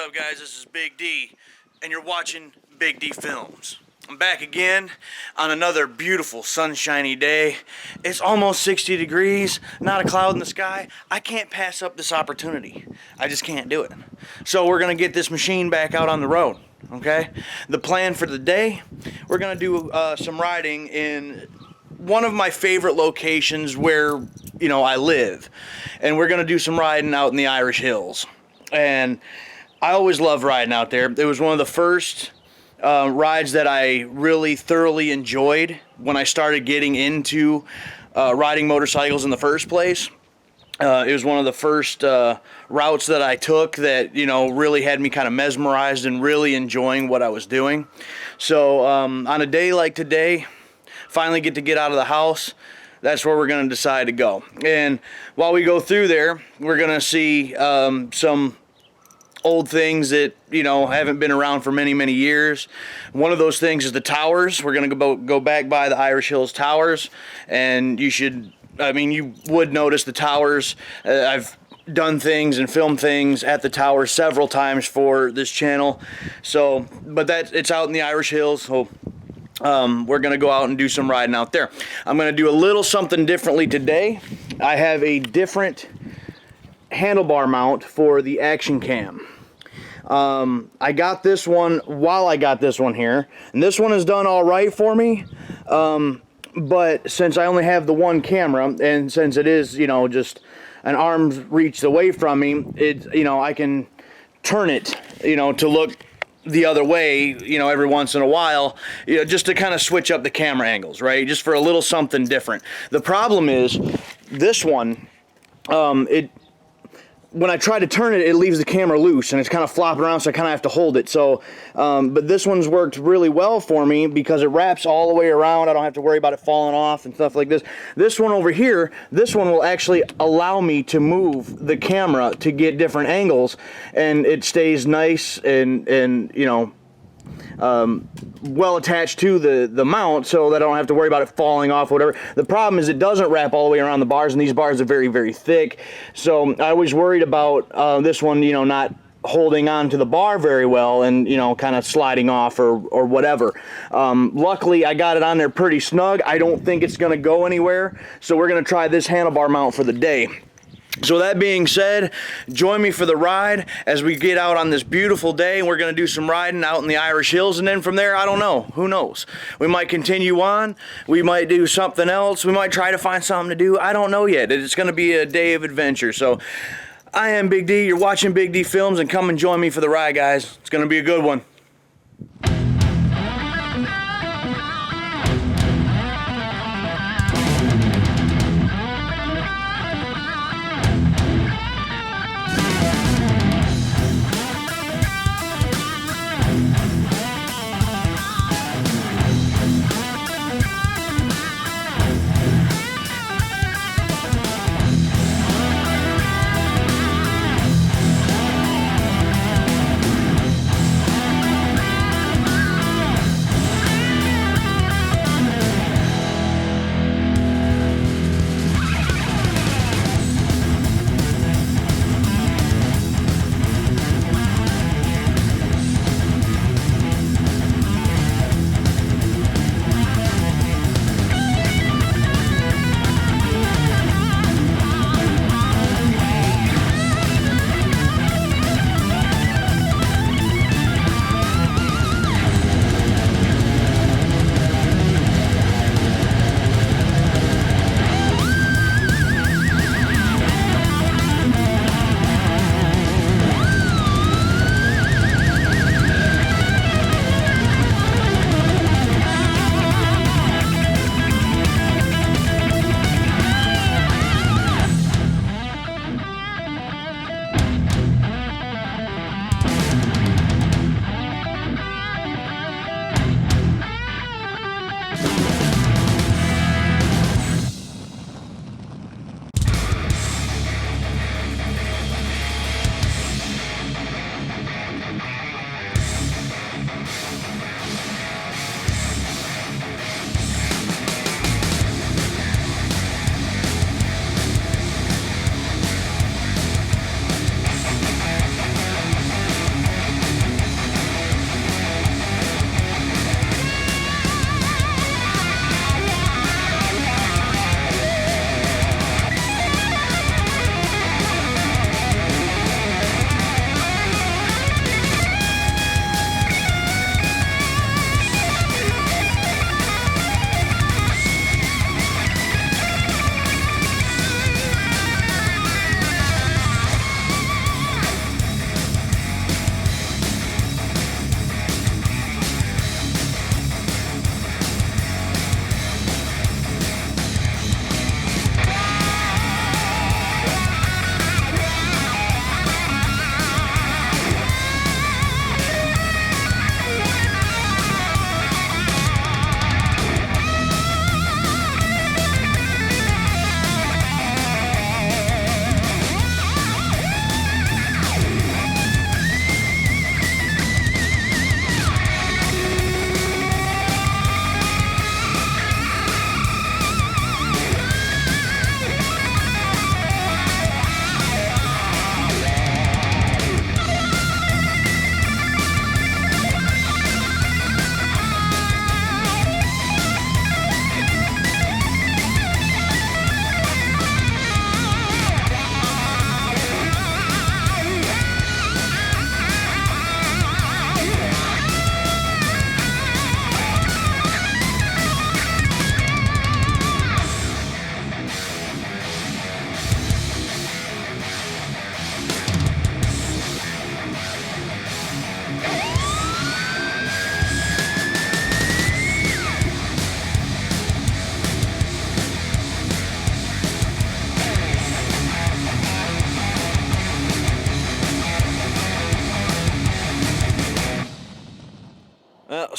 up, guys? This is Big D, and you're watching Big D Films. I'm back again on another beautiful sunshiny day. It's almost 60 degrees, not a cloud in the sky. I can't pass up this opportunity. I just can't do it. So we're gonna get this machine back out on the road, okay? The plan for the day, we're gonna do some riding in one of my favorite locations where, you know, I live. And we're gonna do some riding out in the Irish Hills. And I always love riding out there. It was one of the first rides that I really thoroughly enjoyed when I started getting into riding motorcycles in the first place. It was one of the first routes that I took that, you know, really had me kind of mesmerized and really enjoying what I was doing. So on a day like today, finally get out of the house. That's where we're going to decide to go. And while we go through there, we're going to see some old things that, you know, haven't been around for many, many years. One of those things is the towers. We're going to go back by the Irish Hills Towers, and you would notice the towers. I've done things and filmed things at the tower several times for this channel. So, but it's out in the Irish Hills, so we're going to go out and do some riding out there. I'm going to do a little something differently today. I have a different handlebar mount for the action cam. I got this one while I got this one here, and this one has done all right for me. But since I only have the one camera, and since it is, you know, just an arm's reach away from me, you know, I can turn it, you know, to look the other way, you know, every once in a while, you know, just to kind of switch up the camera angles, right? Just for a little something different. The problem is this one, when I try to turn it, it leaves the camera loose and it's kind of flopping around, so I kind of have to hold it. So, but this one's worked really well for me because it wraps all the way around. I don't have to worry about it falling off and stuff like this. This one over here, this one will actually allow me to move the camera to get different angles, and it stays nice and you know, well attached to the mount, so that I don't have to worry about it falling off or whatever. The problem is it doesn't wrap all the way around the bars, and these bars are very, very thick. So I was worried about this one, you know, not holding on to the bar very well and, you know, kind of sliding off or whatever. Luckily, I got it on there pretty snug. I don't think it's going to go anywhere, so we're going to try this handlebar mount for the day. So that being said, join me for the ride as we get out on this beautiful day, and we're going to do some riding out in the Irish Hills, and then from there, I don't know, who knows? We might continue on, we might do something else, we might try to find something to do, I don't know yet. It's going to be a day of adventure. So I am Big D, you're watching Big D Films, and come and join me for the ride, guys. It's going to be a good one.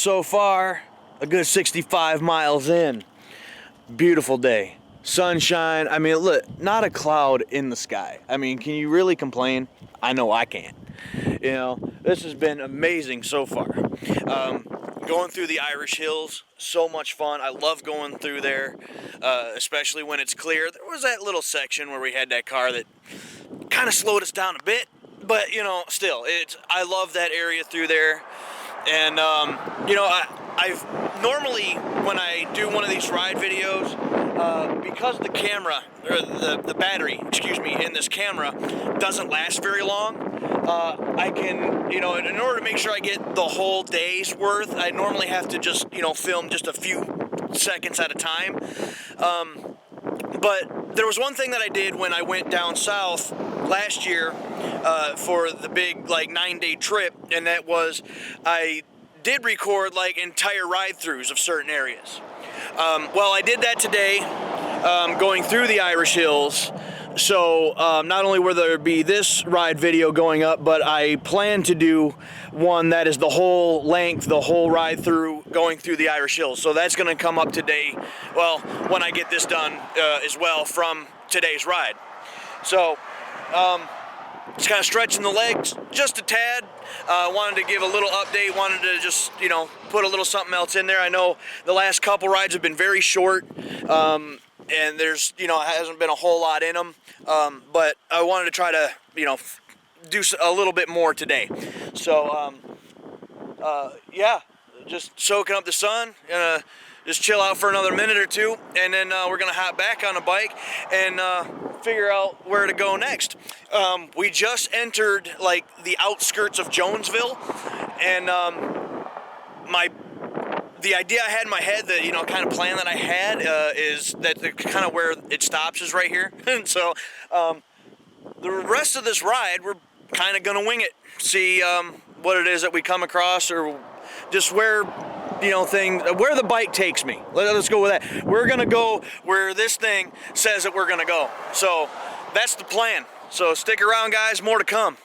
so far, a good 65 miles in. Beautiful day. Sunshine. I mean, look, not a cloud in the sky. I mean, can you really complain? I know I can't. You know, this has been amazing so far. Going through the Irish Hills, so much fun. I love going through there, especially when it's clear. There was that little section where we had that car that kind of slowed us down a bit, but you know, still, I love that area through there. And you know, I've normally, when I do one of these ride videos, because the camera, or the battery, excuse me, in this camera doesn't last very long, I can, you know, in order to make sure I get the whole day's worth, I normally have to just, you know, film just a few seconds at a time. But there was one thing that I did when I went down south last year for the big, like, 9-day trip, and that was I did record, like, entire ride-throughs of certain areas. Well, I did that today, going through the Irish Hills. So not only will there be this ride video going up, but I plan to do one that is the whole length, the whole ride through, going through the Irish Hills. So that's going to come up today, well, when I get this done as well from today's ride. So just kind of stretching the legs just a tad. Wanted to give a little update, wanted to just, you know, put a little something else in there. I know the last couple rides have been very short. And there's, you know, hasn't been a whole lot in them, but I wanted to try to, you know, do a little bit more today. So, yeah, just soaking up the sun, just chill out for another minute or two, and then we're gonna hop back on the bike and figure out where to go next. We just entered, like, the outskirts of Jonesville, and the idea I had in my head, the, you know, kind of plan that I had is that kind of where it stops is right here. And so the rest of this ride, we're kind of gonna wing it, see what it is that we come across, or just where, you know, where the bike takes me. Let's go with that. We're gonna go where this thing says that we're gonna go. So that's the plan. So stick around, guys, more to come.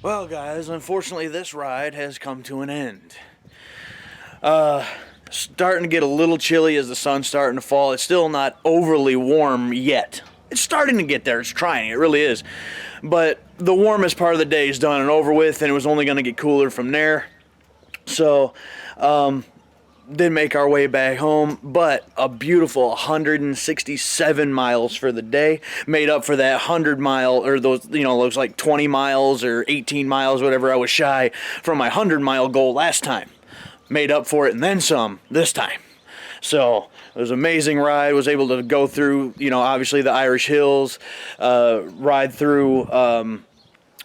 Well, guys, unfortunately, this ride has come to an end. Starting to get a little chilly as the sun's starting to fall. It's still not overly warm yet. It's starting to get there. It's trying. It really is. But the warmest part of the day is done and over with, and it was only going to get cooler from there. So, did make our way back home, but a beautiful 167 miles for the day, made up for that 100 mile, or those, those like 20 miles or 18 miles, whatever I was shy from my 100-mile goal last time. Made up for it and then some this time. So it was an amazing ride. Was able to go through, obviously the Irish Hills, ride through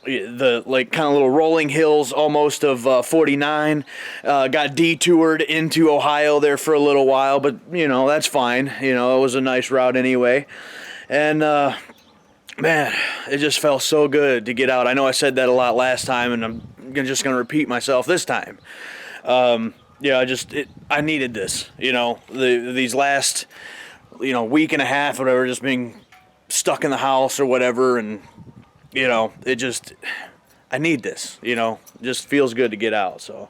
the like kind of little rolling hills almost of 49. Got detoured into Ohio there for a little while, but that's fine. It was a nice route anyway. And man, it just felt so good to get out. I know I said that a lot last time, and I'm just gonna repeat myself this time. I needed this. These last week and a half, whatever, just being stuck in the house or whatever, and I need this, just feels good to get out. So,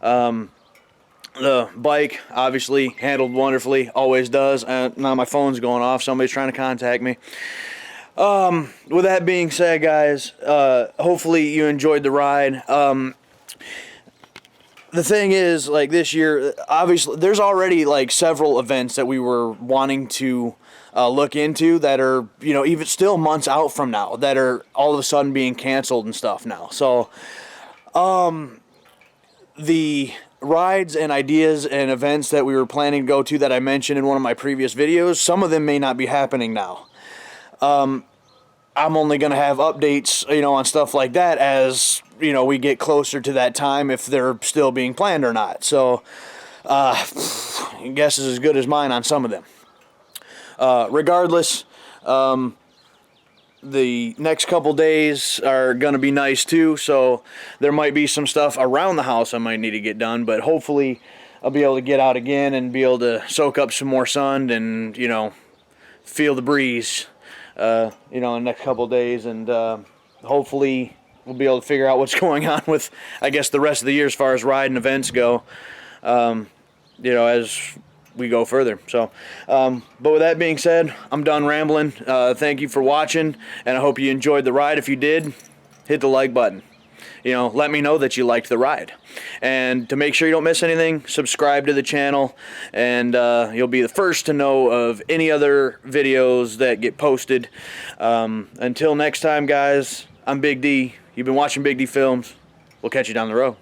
the bike obviously handled wonderfully, always does. Now my phone's going off, somebody's trying to contact me. With that being said, guys, hopefully you enjoyed the ride. The thing is, like, this year, obviously, there's already, like, several events that we were wanting to look into that are, even still months out from now, that are all of a sudden being canceled and stuff now. So, the rides and ideas and events that we were planning to go to that I mentioned in one of my previous videos, some of them may not be happening now. I'm only going to have updates, on stuff like that as, we get closer to that time, if they're still being planned or not. So, guess is as good as mine on some of them. Regardless, the next couple days are going to be nice too, so there might be some stuff around the house I might need to get done, but hopefully I'll be able to get out again and be able to soak up some more sun and, feel the breeze, in the next couple of days, and hopefully we'll be able to figure out what's going on with, I guess, the rest of the year as far as ride and events go, as we go further. So, but with that being said, I'm done rambling. Thank you for watching, and I hope you enjoyed the ride. If you did, hit the like button. Let me know that you liked the ride. And to make sure you don't miss anything, subscribe to the channel, and you'll be the first to know of any other videos that get posted. Until next time, guys, I'm Big D. You've been watching Big D Films. We'll catch you down the road.